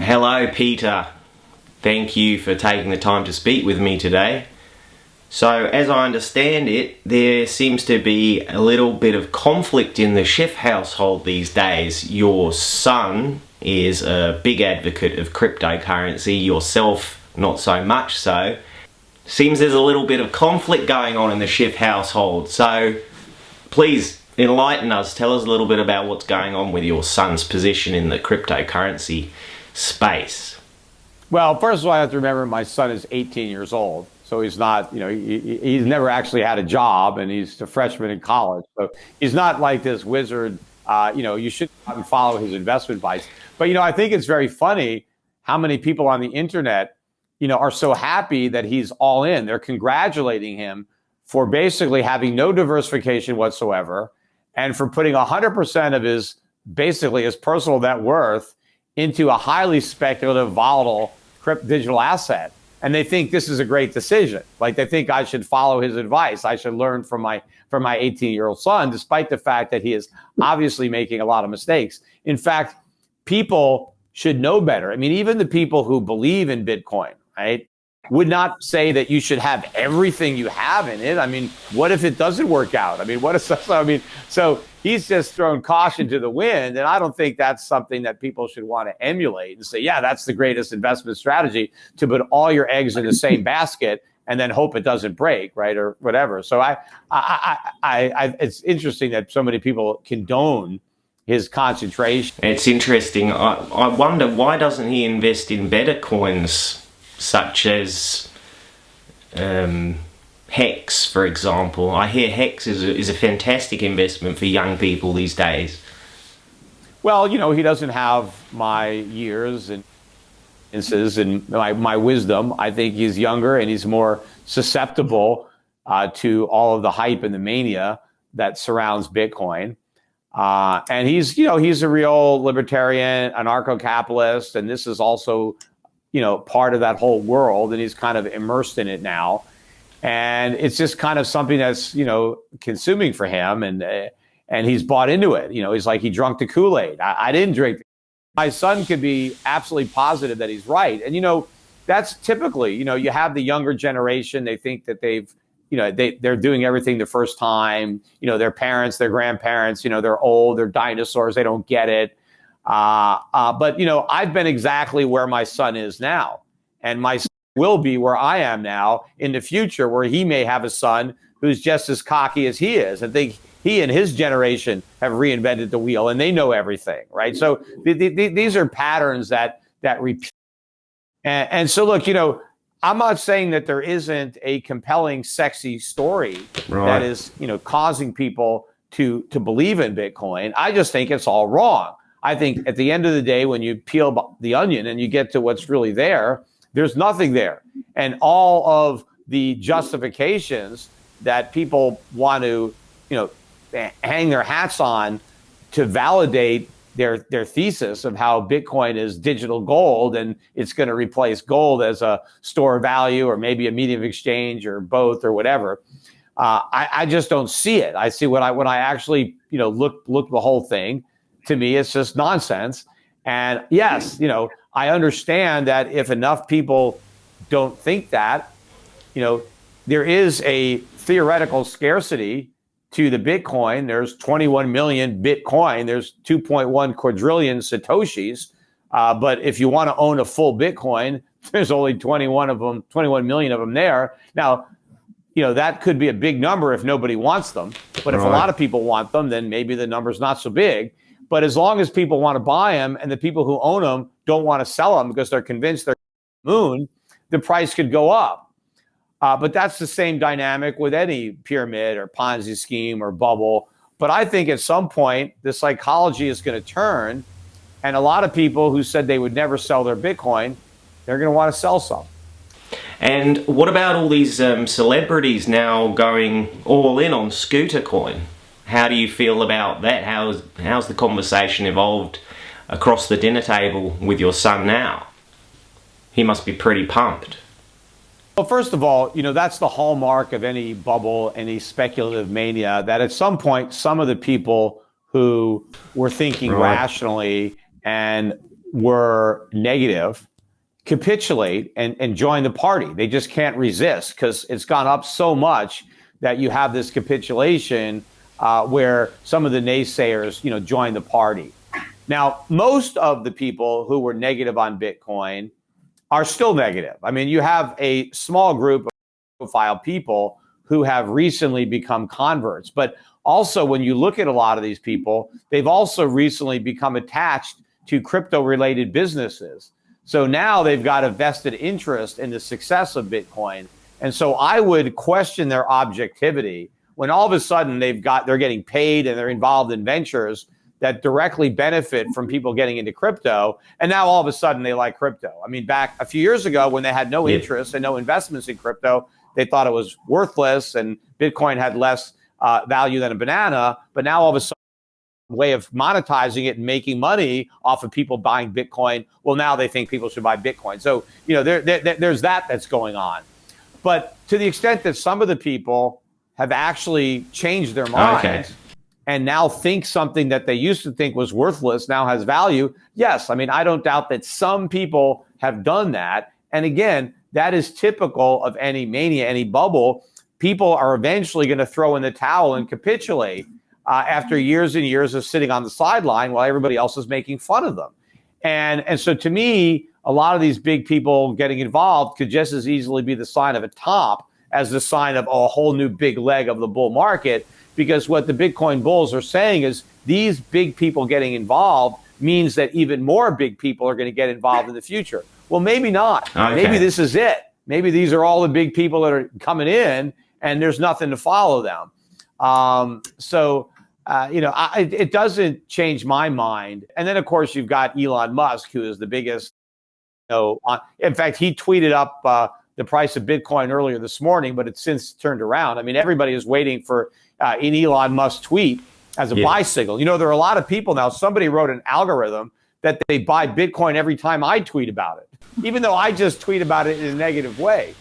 Hello, Peter. Thank you for taking the time to speak with me today. So, as I understand it, there seems to be a little bit of conflict in the Shiff household these days. Your son is a big advocate of cryptocurrency, yourself not so much so. Seems there's a little bit of conflict going on in the Shiff household, so please enlighten us. Tell us a little bit about what's going on with your son's position in the cryptocurrency space. Well, first of all, I have to remember my son is 18 years old. So he's not, he's never actually had a job, and he's a freshman in college. So he's not like this wizard. You should follow his investment advice. But, I think it's very funny how many people on the internet, are so happy that he's all in. They're congratulating him for basically having no diversification whatsoever and for putting 100% of his personal net worth into a highly speculative, volatile digital asset. And they think this is a great decision. Like, they think I should follow his advice. I should learn from my 18-year-old son, despite the fact that he is obviously making a lot of mistakes. In fact, people should know better. I mean, even the people who believe in Bitcoin, right, would not say that you should have everything you have in it. I mean, what if it doesn't work out? I mean, so he's just thrown caution to the wind. And I don't think that's something that people should want to emulate and say, yeah, that's the greatest investment strategy, to put all your eggs in the same basket and then hope it doesn't break, right, or whatever. So it's interesting that so many people condone his concentration. It's interesting. I wonder, why doesn't he invest in better coins, such as Hex, for example? I hear Hex is a fantastic investment for young people these days. Well, he doesn't have my years and my wisdom. I think he's younger and he's more susceptible to all of the hype and the mania that surrounds Bitcoin. And he's a real libertarian, anarcho-capitalist, and this is also part of that whole world, and he's kind of immersed in it now. And it's just kind of something that's, consuming for him, and he's bought into it. He's like, he drunk the Kool-Aid. I didn't drink. My son could be absolutely positive that he's right. And, that's typically, you have the younger generation. They think that they're doing everything the first time. Their parents, their grandparents, they're old, they're dinosaurs. They don't get it. But I've been exactly where my son is now, and my son will be where I am now in the future, where he may have a son who's just as cocky as he is and think he and his generation have reinvented the wheel and they know everything, right? So these are patterns that repeat. And so, look, I'm not saying that there isn't a compelling, sexy story that is, causing people to believe in Bitcoin. I just think it's all wrong. I think at the end of the day, when you peel the onion and you get to what's really there, there's nothing there. And all of the justifications that people want to, hang their hats on to validate their thesis of how Bitcoin is digital gold and it's going to replace gold as a store of value or maybe a medium of exchange or both or whatever. I just don't see it. I see when I actually, look the whole thing. To me, it's just nonsense. And yes, I understand that if enough people don't think that, there is a theoretical scarcity to the Bitcoin. There's 21 million Bitcoin. There's 2.1 quadrillion Satoshis. But if you want to own a full Bitcoin, there's only 21 million of them there. Now, that could be a big number if nobody wants them. But if a lot of people want them, then maybe the number's not so big. But as long as people want to buy them and the people who own them don't want to sell them because they're convinced they're moon, the price could go up. But that's the same dynamic with any pyramid or Ponzi scheme or bubble. But I think at some point, the psychology is going to turn. And a lot of people who said they would never sell their Bitcoin, they're going to want to sell some. And what about all these celebrities now going all in on ScooterCoin? How do you feel about that? How's the conversation evolved across the dinner table with your son now? He must be pretty pumped. Well, first of all, that's the hallmark of any bubble, any speculative mania, that at some point, some of the people who were thinking rationally and were negative capitulate and join the party. They just can't resist because it's gone up so much that you have this capitulation where some of the naysayers, join the party. Now, most of the people who were negative on Bitcoin are still negative. I mean, you have a small group of profile people who have recently become converts. But also, when you look at a lot of these people, they've also recently become attached to crypto-related businesses. So now they've got a vested interest in the success of Bitcoin. And so I would question their objectivity when all of a sudden they're getting paid and they're involved in ventures that directly benefit from people getting into crypto. And now all of a sudden they like crypto. I mean, back a few years ago when they had no interest and no investments in crypto, they thought it was worthless and Bitcoin had less value than a banana. But now all of a sudden, way of monetizing it and making money off of people buying Bitcoin, well, now they think people should buy Bitcoin. So, there's that's going on. But to the extent that some of the people have actually changed their minds and now think something that they used to think was worthless now has value, yes, I mean, I don't doubt that some people have done that. And again, that is typical of any mania, any bubble. People are eventually going to throw in the towel and capitulate after years and years of sitting on the sideline while everybody else is making fun of them. And so to me, a lot of these big people getting involved could just as easily be the sign of a top as the sign of a whole new big leg of the bull market, because what the Bitcoin bulls are saying is these big people getting involved means that even more big people are going to get involved in the future. Well, maybe not. Maybe this is it. Maybe these are all the big people that are coming in and there's nothing to follow them. It doesn't change my mind. And then, of course, you've got Elon Musk, who is the biggest. In fact, he tweeted up the price of Bitcoin earlier this morning, but it's since turned around. I mean, everybody is waiting for an Elon Musk tweet as a buy signal. There are a lot of people now. Somebody wrote an algorithm that they buy Bitcoin every time I tweet about it, even though I just tweet about it in a negative way.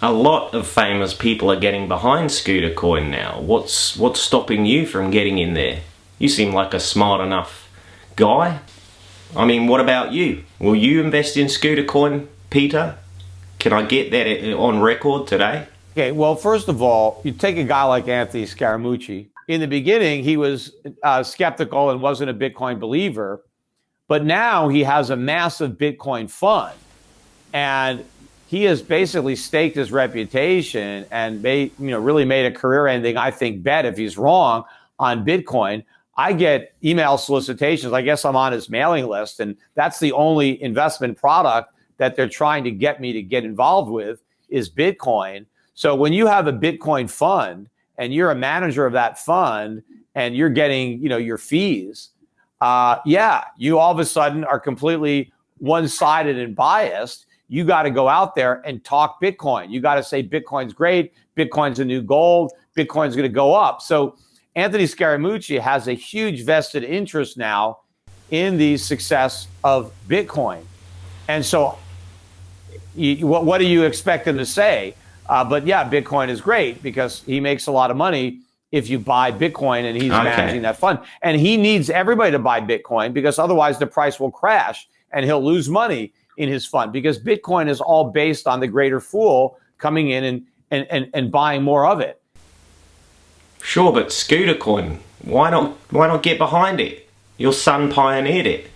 A lot of famous people are getting behind ScooterCoin now. What's stopping you from getting in there? You seem like a smart enough guy. I mean, what about you? Will you invest in ScooterCoin, Peter? Can I get that on record today? Okay, well, first of all, you take a guy like Anthony Scaramucci. In the beginning, he was skeptical and wasn't a Bitcoin believer, but now he has a massive Bitcoin fund. And he has basically staked his reputation and really made a career-ending, I think, bet if he's wrong on Bitcoin. I get email solicitations. I guess I'm on his mailing list, and that's the only investment product that they're trying to get me to get involved with is Bitcoin. So when you have a Bitcoin fund and you're a manager of that fund and you're getting, your fees, you all of a sudden are completely one-sided and biased. You got to go out there and talk Bitcoin. You got to say Bitcoin's great. Bitcoin's a new gold. Bitcoin's going to go up. So Anthony Scaramucci has a huge vested interest now in the success of Bitcoin. And so what do you expect him to say? But Bitcoin is great because he makes a lot of money if you buy Bitcoin and he's managing that fund. And he needs everybody to buy Bitcoin because otherwise the price will crash and he'll lose money in his fund because Bitcoin is all based on the greater fool coming in and buying more of it. Sure, but ScooterCoin, why not get behind it? Your son pioneered it.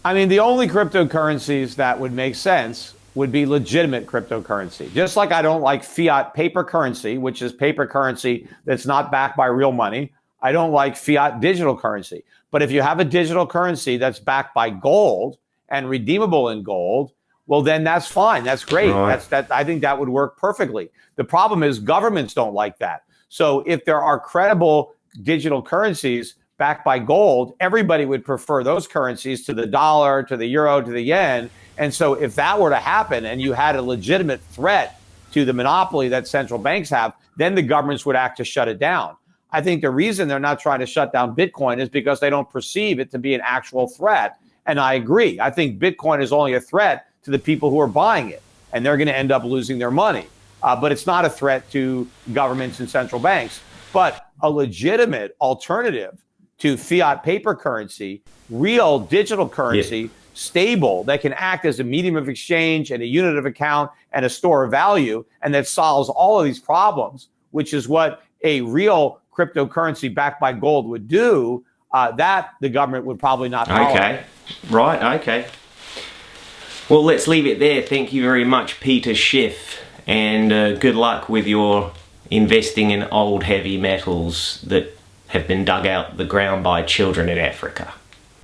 I mean, the only cryptocurrencies that would make sense would be legitimate cryptocurrency. Just like I don't like fiat paper currency, which is paper currency that's not backed by real money. I don't like fiat digital currency. But if you have a digital currency that's backed by gold and redeemable in gold, well, then that's fine. That's great. Right. I think that would work perfectly. The problem is governments don't like that. So if there are credible digital currencies backed by gold, everybody would prefer those currencies to the dollar, to the euro, to the yen. And so if that were to happen and you had a legitimate threat to the monopoly that central banks have, then the governments would act to shut it down. I think the reason they're not trying to shut down Bitcoin is because they don't perceive it to be an actual threat. And I agree. I think Bitcoin is only a threat to the people who are buying it, and they're going to end up losing their money. But it's not a threat to governments and central banks. But a legitimate alternative to fiat paper currency, real digital currency, stable, that can act as a medium of exchange and a unit of account and a store of value, and that solves all of these problems, which is what a real cryptocurrency backed by gold would do, that the government would probably not tolerate. Okay, right, okay. Well, let's leave it there. Thank you very much, Peter Shiff, and good luck with your investing in old heavy metals that have been dug out the ground by children in Africa.